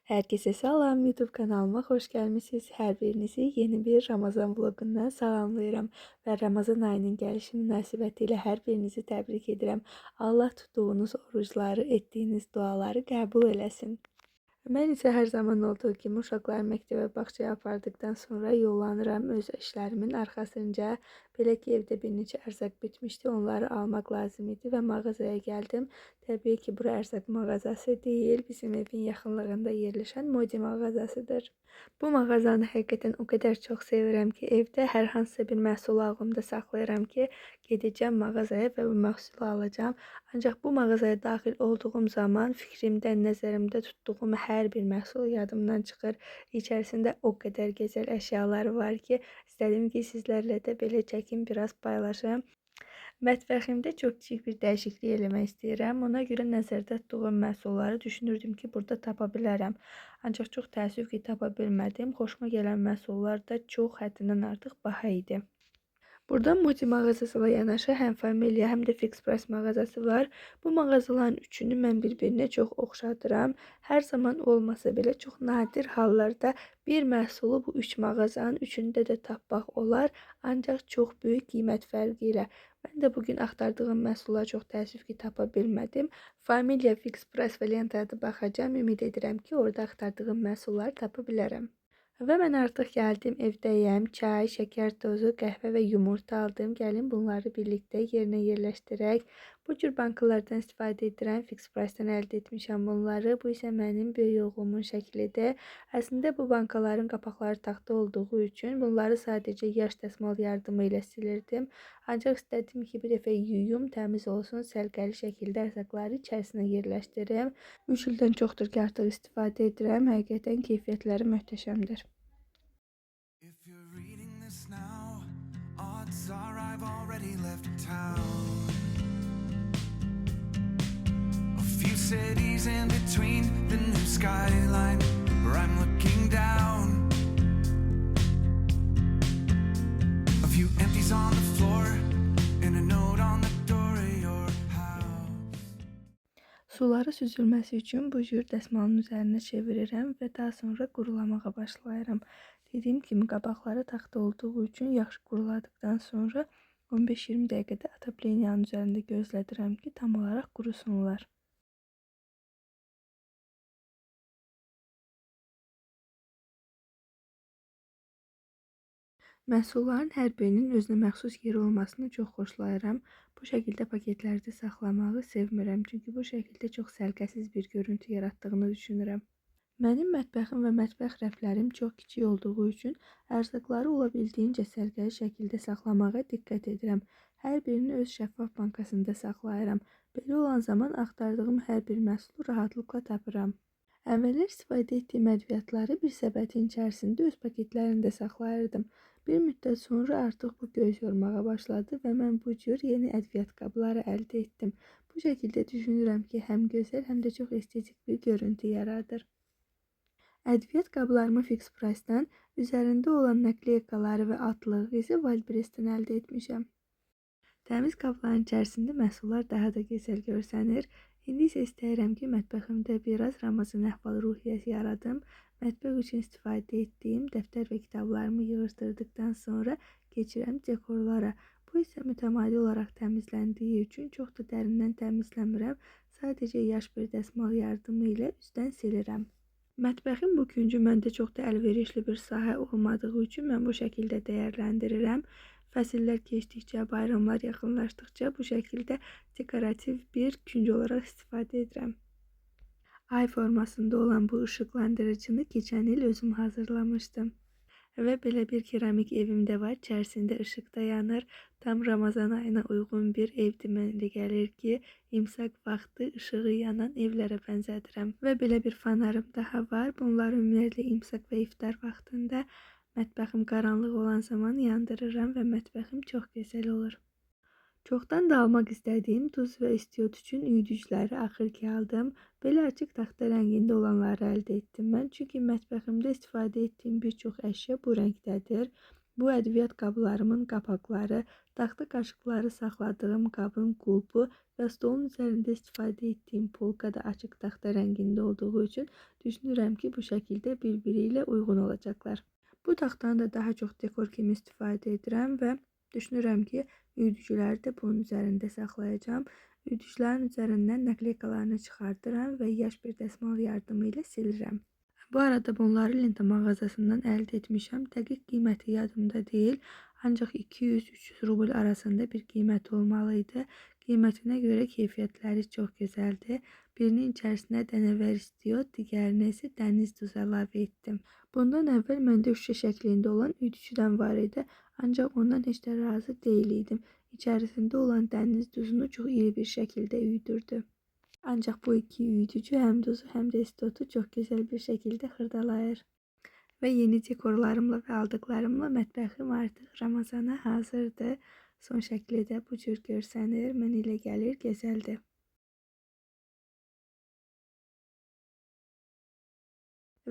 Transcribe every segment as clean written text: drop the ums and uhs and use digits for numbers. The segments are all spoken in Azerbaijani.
Herkese salam, YouTube kanalıma xoş gəlmisiniz. Hər birinizi yeni bir Ramazan vlogundan salamlayıram və Ramazan ayının gəlişi münasibətilə hər birinizi təbrik edirəm. Allah tutduğunuz orucları, etdiyiniz duaları qəbul eləsin. Mən isə hər zaman olduğu kimi uşaqları məktəbə, bağçaya apardıqdan sonra yollanıram öz işlərimin arxasınca. Belə ki, evdə bir neçə ərzaq bitmişdi, onları almaq lazım idi və mağazaya gəldim. Təbii ki, bura ərzaq mağazası deyil, bizim evin yaxınlığında yerləşən Modi mağazasıdır. Bu mağazanı həqiqətən o qədər çox sevirəm ki, evdə hər hansısa bir məhsulu ağlımda saxlayıram ki, gedəcəm mağazaya və bu məhsulu alacağam. Ancaq bu mağazaya daxil olduğum zaman fikrimdə, nəzərimdə tutduğum hər bir məhsul yadımdan çıxır. İçərisində o qədər gözəl əşyalar var ki, istədim ki, sizlərlə də belə çəkim, biraz paylaşım. Mətbəximdə çox kiçik bir dəyişiklik eləmək istəyirəm. Ona görə nəzərdə tutduğum məhsulları düşünürdüm ki, burada tapa bilərəm. Ancaq çox təəssüf ki, tapa bilmədim. Xoşuma gələn məhsullar da çox həddindən artıq baha idi. Burada Modi mağazası ilə yanaşı həm Familia, həm də Fix Price mağazası var. Bu mağazaların üçünü mən bir-birinə çox oxşadıram. Hər zaman olmasa belə çox nadir hallarda bir məhsulu bu üç mağazanın üçündə də tapmaq olar, ancaq çox böyük qiymət fərqi ilə. Mən də bugün axtardığım məhsulları çox təəssüf ki, tapa bilmədim. Familia, Fix Price və Lentaya da baxacağam. Ümid edirəm ki, orada axtardığım məhsulları tapa bilərəm. Və mən artıq gəldim, evdəyəm. Çay, şəkər tozu, qəhvə və yumurta aldım. Gəlin bunları birlikdə yerinə yerləşdirək. Bu cür bankalardan istifadə edirəm. Fix Price-dan əldə etmişəm bunları. Bu isə mənim böyük oğlumun şəklidir. Əslində bu bankaların qapaqları taxta olduğu üçün bunları sadəcə yaş dəsmal yardımı ilə silirdim. Ancaq istədim ki, bir dəfə yuyum, təmiz olsun, səliqəli şəkildə ərzaqları içərisinə yerləşdirim. 3 ildən çoxdur ki, artıq istifadə edirəm. Həqiqətən keyfiyyətləri möhtəşəmdir. If you're reading this now, odds are I've already left town. A few cities in between the new skyline where I'm looking down. A few empties on the floor and a note on the door of your house. Suları süzülməsi üçün bu cür dəsmalın üzərinə çevirirəm və daha sonra qurulamağa başlayıram. Dediyim kimi qabaqları taxta olduğu üçün yaxşı quruladıqdan sonra 15-20 dəqiqədə ataplenyanın üzərində gözlədirəm ki, tam olaraq qurusunlar. Məhsulların hər birinin özünə məxsus yeri olmasını çox xoşlayıram. Bu şəkildə paketlərdə saxlamağı sevmirəm, çünki bu şəkildə çox səliqəsiz bir görüntü yaratdığını düşünürəm. Mənim mətbəxim və mətbəx rəflərim çox kiçik olduğu üçün ərzaqları olabildiyincə səliqəli şəkildə saxlamağa diqqət edirəm. Hər birini öz şəffaf bankasında saxlayıram. Belə olan zaman axtardığım hər bir məhsulu rahatlıqla tapıram. Əvvəllər istifadə etdiyim ədviyyatları bir səbətin içərisində öz paketlərində saxlayırdım. Bir müddət sonra artıq bu göz yormağa başladı və mən bu cür yeni ədviyyat qabları əldə etdim. Bu şəkildə düşünürəm ki, həm gözəl, həm də çox estetik bir görüntü yaradır. Ədviyyat qablarımı Fix Price-dan, üzərində olan nakleykaları və atlığı isə Wildberries-dən əldə etmişəm. Təmiz qabların içərisində məhsullar daha da gözəl görsənir. İndi isə istəyirəm ki, mətbəximdə biraz Ramazan əhval-ruhiyyəsi yaradım. Mətbəx üçün istifadə etdiyim dəftər və kitablarımı yığışdırdıqdan sonra keçirəm dekorlara. Bu isə mütəmadi olaraq təmizləndiyi üçün çox da dərindən təmizləmirəm. Sadəcə yaş bir dəsmal yardımı ilə üstdən silirəm. Mətbəxin bu küncü məndə çox da əlverişli bir sahə olmadığı üçün mən bu şəkildə dəyərləndirirəm. Fəsillər keçdikcə, bayramlar yaxınlaşdıqca bu şəkildə dekorativ bir künc olaraq istifadə edirəm. Ay formasında olan bu işıqlandırıcını keçən il özüm hazırlamışdım. Və belə bir keramik evimdə var, içərisində işıq da yanır. Tam Ramazan ayına uyğun bir evdir, mənə gəlir ki, imsak vaxtı işığı yanan evlərə bənzədirəm. Və belə bir fanarım daha var. Bunları ümumiyyətlə imsak və iftar vaxtında mətbəxim qaranlıq olan zaman yandırıram və mətbəxim çox gözəl olur. Çoxdan da almaq istədiyim duz və istiot üçün üyüdücüləri axır ki aldım. Belə açıq taxta rəngində olanları əldə etdim mən. Çünki mətbəximdə istifadə etdiyim bir çox əşya bu rəngdədir. Bu ədviyyat qablarımın qapaqları, taxta qaşıqları saxladığım qabın qulpu və stolun üzərində istifadə etdiyim polka da açıq taxta rəngində olduğu üçün düşünürəm ki, bu şəkildə bir-biri ilə uyğun olacaqlar. Bu taxtanı da daha çox dekor kimi istifadə edirəm və düşünürəm ki, üydücüləri də bunun üzərində saxlayacağam. Üydücülərin üzərindən nakleykalarını çıxardıram və yaş bir dəsmal yardımı ilə silirəm. Bu arada bunları lenta mağazasından əldə etmişəm. Dəqiq qiyməti yadımda deyil, ancaq 200-300 rubl arasında bir qiymət olmalı idi. Qiymətinə görə keyfiyyətləri çox gözəldir. Birinin içərisinə dənəvər istiot, digərinə isə dəniz duzu əlavə etdim. Bundan əvvəl məndə şüşə şəklində olan üydücüdən var idi, ancaq ondan heç də razı deyil idim. İçərisində olan dəniz duzunu çox iri bir şəkildə üydürdü. Ancaq bu iki üydücü həm duzu həm də istotu çox gözəl bir şəkildə xırdalayır. Və yeni dekorlarımla və aldıqlarımla mətbəxim artıq Ramazana hazırdır. Son şəkli də bu cür görsənir. Mənə elə gəlir gözəldir.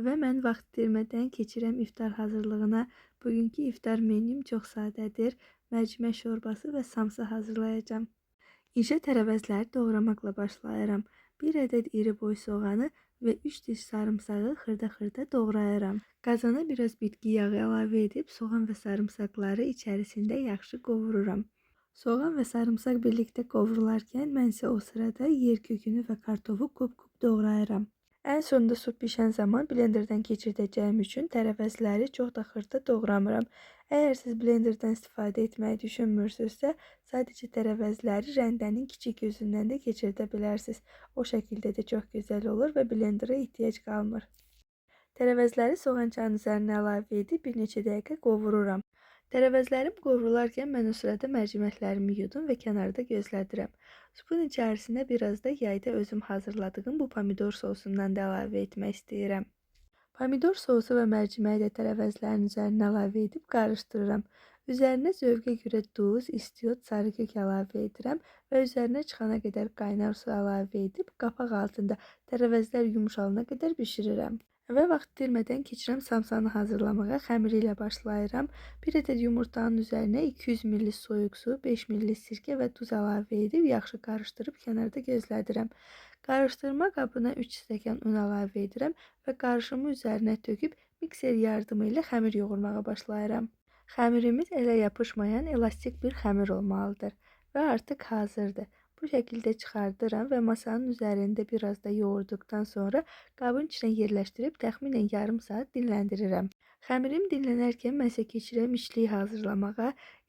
Və mən vaxt itirmədən keçirəm iftar hazırlığına. Bugünkü iftar menyum çox sadədir. Mərcimək şorbası və samsa hazırlayacağam. İşə tərəvəzləri doğramaqla başlayıram. 1 ədəd iri boy soğanı və 3 diş sarımsağı xırda-xırda doğrayıram. Qazana biraz bitki yağı əlavə edib soğan və sarımsaqları içərisində yaxşı qovururam. Soğan və sarımsaq birlikdə qovrularkən mən isə o sırada yer kökünü və kartofu kub-kub doğrayıram. Ən sonunda su pişən zaman blenderdən keçirdəcəyim üçün tərəvəzləri çox da xırda doğramıram. Əgər siz blenderdən istifadə etməyi düşünmürsünüzsə, sadəcə tərəvəzləri rəndənin kiçik gözündən də keçirdə bilərsiniz. O şəkildə də çox gözəl olur və blendera ehtiyac qalmır. Tərəvəzləri soğançanın üzərinə əlavə edib bir neçə dəqiqə qovururam. Tərəvəzlərim qovrularkən mən o sırada mərciməklərimi yudum və kənarda gözlədirəm. Supun içərisinə biraz da yayda özüm hazırladığım bu pomidor sosundan da əlavə etmək istəyirəm. Pomidor sosu və mərciməyi də tərəvəzlərin üzərinə əlavə edib qarışdırıram. Üzərinə zövqə görə duz, istiot, sarı kök əlavə edirəm və üzərinə çıxana qədər qaynar su əlavə edib qapaq altında tərəvəzlər yumşalana qədər bişirirəm. Və vaxt itirmədən keçirəm samsanı hazırlamağa. Xəmiri ilə başlayıram. 1 ədəd yumurtanın üzərinə 200 ml soyuq su, 5 ml sirkə və duz əlavə edib yaxşı qarışdırıb kənarda gözlədirəm. Qarışdırma qabına 3 stəkan un əlavə edirəm və qarışımı üzərinə töküb mikser yardımı ilə xəmir yoğurmağa başlayıram. Xəmirimiz ələ yapışmayan elastik bir xəmir olmalıdır və artıq hazırdır. Bu şəkildə çıxardıram və masanın üzərində biraz da yoğurduqdan sonra qabın içinə yerləşdirib təxminən yarım saat dinləndirirəm. Xəmirim dinlənərkən mən isə keçirəm içliyi hazırlamağa.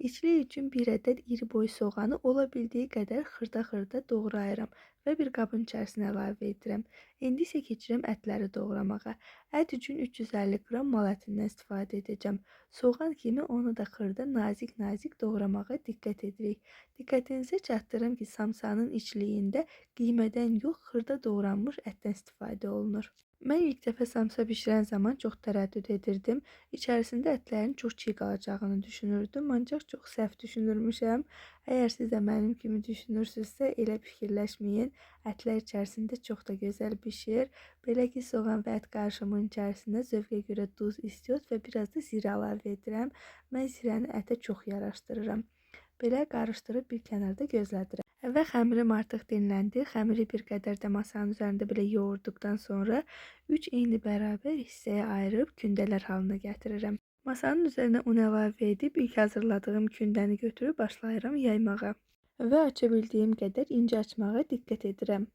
İçlik üçün 1 ədəd iri boy soğanı ola bildiyi qədər xırda-xırda doğrayıram və bir qabın içərisinə əlavə edirəm. İndi isə keçirəm ətləri doğramağa. Ət üçün 350 qram mal ətindən istifadə edəcəm. Soğan kimi onu da xırda nazik-nazik doğramağa diqqət edirik. Diqqətinizə çatdırım ki, samsanın içliyində qiymədən yox, xırda doğranmış ətdən istifadə olunur. Mən ilk dəfə samsa bişirən zaman çox tərəddüd edirdim. İçərisində ətlərin çox çiğ qalacağını düşünürdüm, ancaq çox səhv düşünürmüşəm. Əgər siz də mənim kimi düşünürsünüzsə, elə fikirləşməyin. Ətlər içərisində çox da gözəl bişir. Belə ki, soğan və ət qarışımının içərisinə zövqə görə duz, istiot və biraz da zirə əlavə edirəm. Mən zirəni ətə çox yaraşdırıram. Belə qarışdırıb bir kənarda gözlədirəm. Və xəmirim artıq dinləndi. Xəmiri bir qədər də masanın üzərində belə yoğurduqdan sonra 3 eyni bərabər hissəyə ayırıb kündələr halına gətirirəm. Masanın üzərinə un əlavə edib ilk hazırladığım kündəni götürüb başlayıram yaymağa. Və aça bildiyim qədər incə açmağa diqqət edirəm.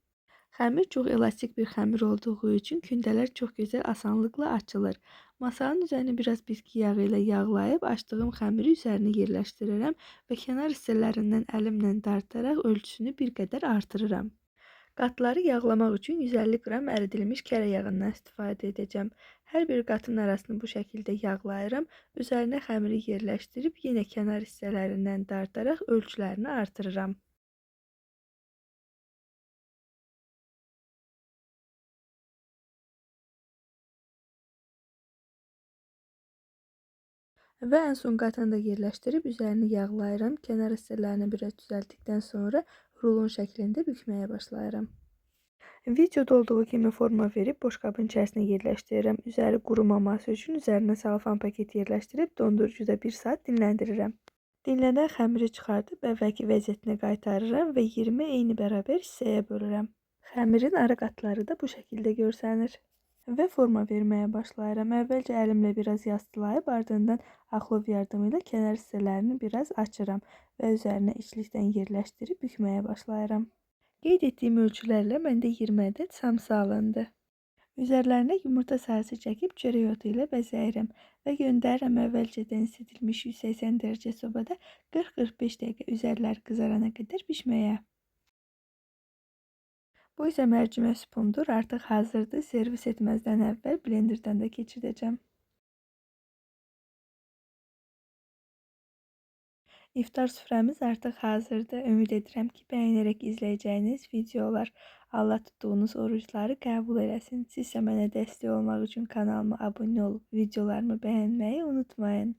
Xəmir çox elastik bir xəmir olduğu üçün kündələr çox gözəl asanlıqla açılır. Masanın üzərini biraz bitki yağı ilə yağlayıb açdığım xəmiri üzərinə yerləşdirirəm və kənar hissələrindən əlimlə dartaraq ölçüsünü bir qədər artırıram. Qatları yağlamaq üçün 150 qram əridilmiş kərə yağından istifadə edəcəm. Hər bir qatın arasını bu şəkildə yağlayıram, üzərinə xəmiri yerləşdirib yenə kənar hissələrindən dartaraq ölçülərini artırıram. Və ən son qatını da yerləşdirib üzərini yağlayıram. Kənar hissələrini biraz düzəltdikdən sonra rulon şəklində bükməyə başlayıram. Videoda olduğu kimi forma verib boşqabın içərisinə yerləşdirirəm. Üzəri qurumaması üçün üzərinə salfan paketi yerləşdirib dondurucuda 1 saat dinləndirirəm. Dinlənən xəmiri çıxardıb əvvəlki vəziyyətinə qaytarıram və 20 eyni bərabər hissəyə bölürəm. Xəmirin ara qatları da bu şəkildə görsənir. Və forma verməyə başlayıram. Əvvəlcə əlimlə biraz yastılayıb, ardından axlov yardımı ilə kənar hissələrini biraz açıram və üzərinə içlikdən yerləşdirib bükməyə başlayıram. Qeyd etdiyim ölçülərlə məndə 20 ədəd samsa alındı. Üzərlərinə yumurta sarısı çəkib çörək otu ilə bəzəyirəm və göndərirəm əvvəlcədən isidilmiş 180 dərəcə sobada 40-45 dəqiqə üzərləri qızarana qədər bişməyə. Bu isə mərcimək supumdur, artıq hazırdır. Servis etməzdən əvvəl blenderdən də keçirdəcəm. İftar süfrəmiz artıq hazırdır. Ümid edirəm ki, bəyənərək izləyəcəyiniz videolar Allah tutduğunuz orucları qəbul eləsin. Siz isə mənə dəstək olmaq üçün kanalıma abunə olub videolarımı bəyənməyi unutmayın.